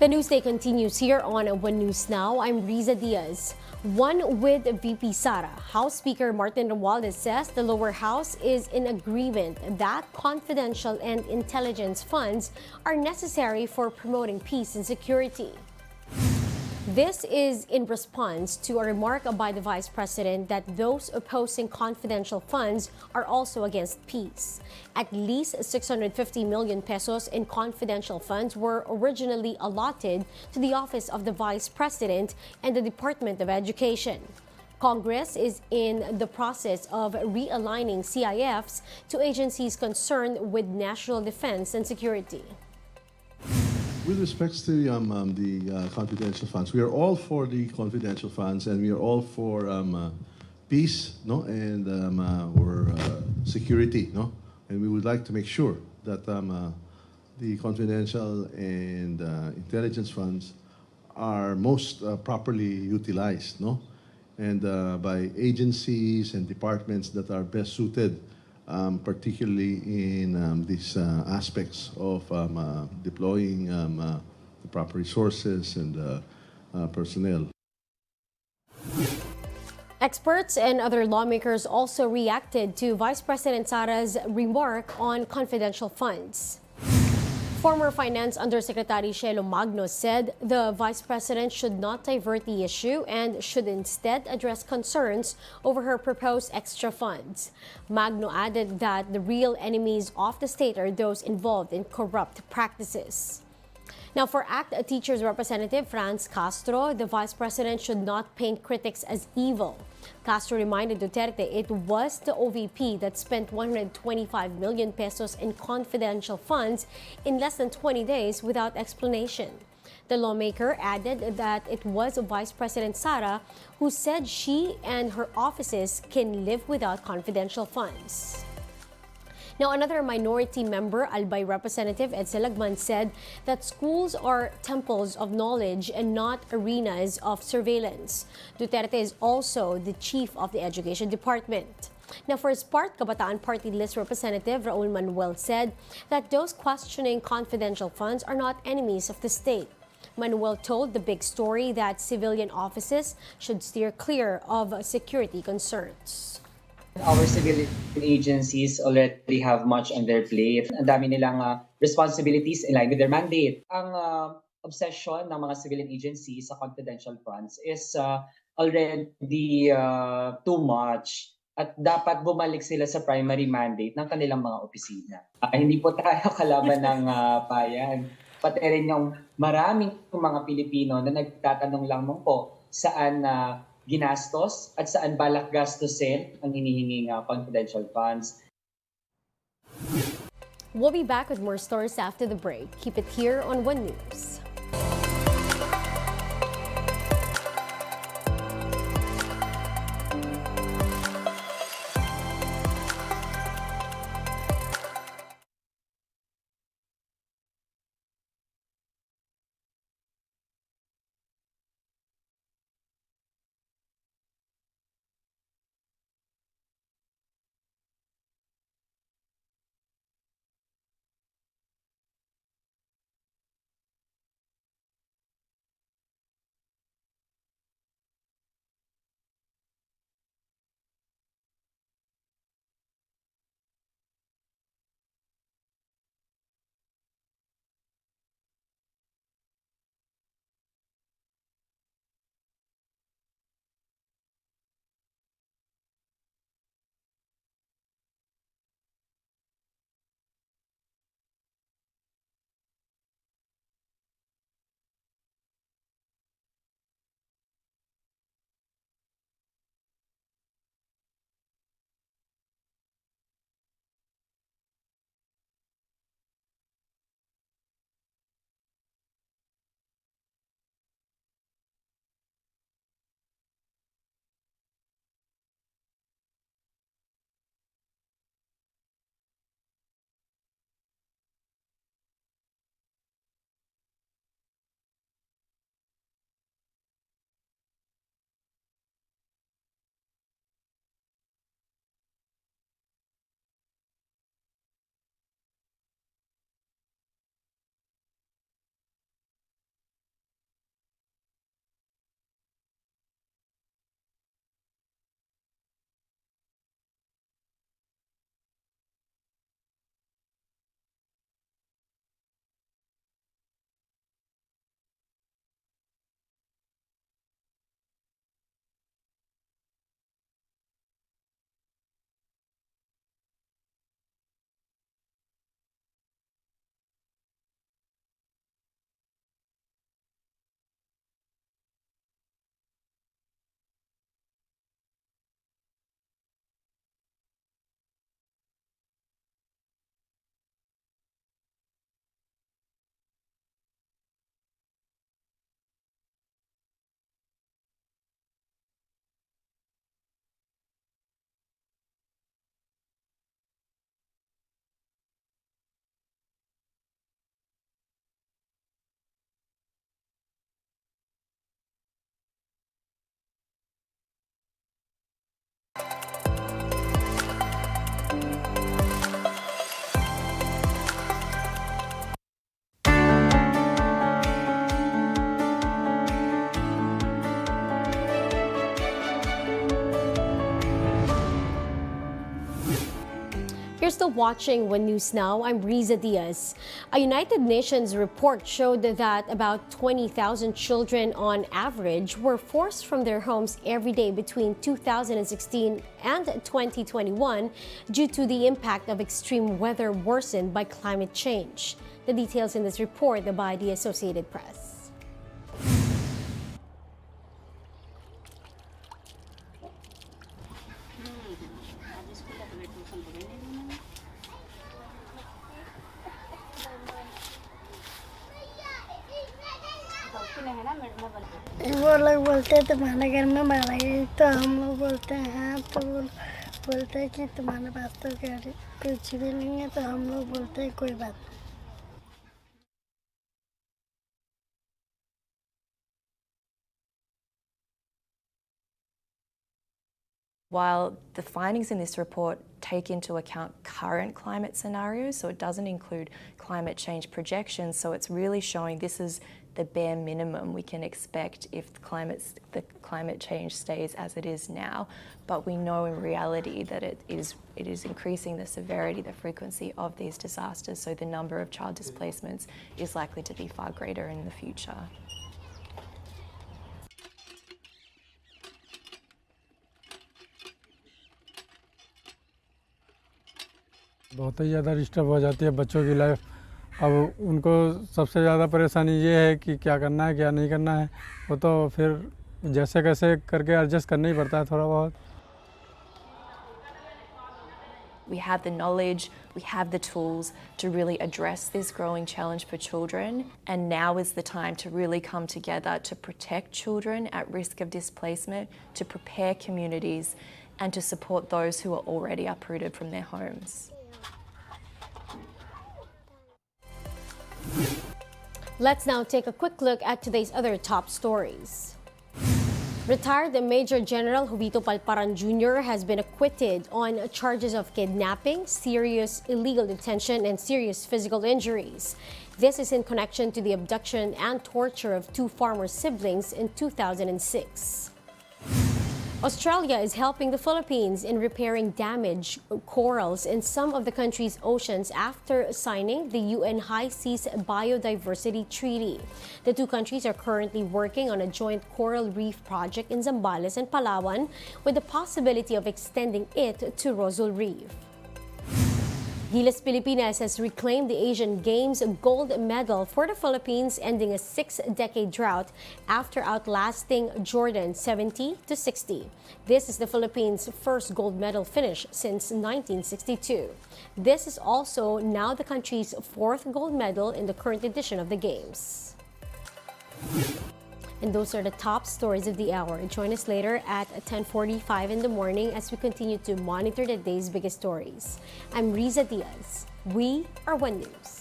The newsday continues here on One News Now. I'm Riza Diaz. One with VP Sara. House Speaker Martin Romualdez says the lower house is in agreement that confidential and intelligence funds are necessary for promoting peace and security. This is in response to a remark by the Vice President that those opposing confidential funds are also against peace. At least 650 million pesos in confidential funds were originally allotted to the Office of the Vice President and the Department of Education. Congress is in the process of realigning CIFs to agencies concerned with national defense and security. With respect to the confidential funds, we are all for the confidential funds, and we are all for peace, no, and or security, no, and we would like to make sure that the confidential and intelligence funds are most properly utilized, no, and by agencies and departments that are best suited. Particularly in these aspects of deploying the proper resources and personnel. Experts and other lawmakers also reacted to Vice President Sara's remark on confidential funds. Former Finance Undersecretary Shelo Magno said the Vice President should not divert the issue and should instead address concerns over her proposed extra funds. Magno added that the real enemies of the state are those involved in corrupt practices. Now, for ACT Teachers Representative Franz Castro, the Vice President should not paint critics as evil. Castro reminded Duterte it was the OVP that spent 125 million pesos in confidential funds in less than 20 days without explanation. The lawmaker added that it was Vice President Sara who said she and her offices can live without confidential funds. Now, another minority member, Albay Representative Ed Silagman, said that schools are temples of knowledge and not arenas of surveillance. Duterte is also the chief of the Education Department. Now, for his part, Kabataan Party List Representative Raul Manuel said that those questioning confidential funds are not enemies of the state. Manuel told the big story that civilian offices should steer clear of security concerns. Our civilian agencies already have much on their plate. Ang dami nilang responsibilities in line with their mandate. Ang obsession ng mga civilian agencies sa confidential funds is already too much at dapat bumalik sila sa primary mandate ng kanilang mga opisina. Hindi po tayo kalaban ng bayan. Pati rin yung maraming mga Pilipino na nagtatanong lang po saan ginastos at saan balak gastusin ang hinihinging confidential funds. We'll be back with more stories after the break. Keep it here on One News. You're still watching One News Now. I'm Riza Diaz. A United Nations report showed that about 20,000 children on average were forced from their homes every day between 2016 and 2021 due to the impact of extreme weather worsened by climate change. The details in this report by the Associated Press. वो लोग बोलते हैं तुम्हारे घर में मारा गया तो हम लोग बोलते हैं हाँ तो वो बोलते हैं कि तुम्हारे पास तो घर कुछ भी नहीं है तो हम लोग बोलते हैं कोई बात नहीं। While the findings in this report take into account current climate scenarios, so it doesn't include climate change projections, so it's really showing this is the bare minimum we can expect if the climate change stays as it is now. But we know in reality that it is increasing the severity, the frequency of these disasters, so the number of child displacements is likely to be far greater in the future. बहुत ही ज़्यादा disturb हो जाती है बच्चों की life. अब उनको सबसे ज़्यादा परेशानी ये है कि क्या करना है क्या नहीं करना है, वो तो फिर जैसे कैसे करके एडजस्ट करना ही पड़ता है थोड़ा बहुत। We have the knowledge, we have the tools to really address this growing challenge for children, and now is the time to really come together to protect children at risk of displacement, to prepare communities, and to support those who are already uprooted from their homes. Let's now take a quick look at today's other top stories. Retired Major General Jovito Palparan Jr. has been acquitted on charges of kidnapping, serious illegal detention, and serious physical injuries. This is in connection to the abduction and torture of two farmer siblings in 2006. Australia is helping the Philippines in repairing damaged corals in some of the country's oceans after signing the UN High Seas Biodiversity Treaty. The two countries are currently working on a joint coral reef project in Zambales and Palawan, with the possibility of extending it to Rosal Reef. Gilas Pilipinas has reclaimed the Asian Games gold medal for the Philippines, ending a 6-decade drought after outlasting Jordan 70-60. This is the Philippines' first gold medal finish since 1962. This is also now the country's fourth gold medal in the current edition of the Games. And those are the top stories of the hour. Join us later at 10:45 in the morning as we continue to monitor the day's biggest stories. I'm Riza Diaz. We are One News.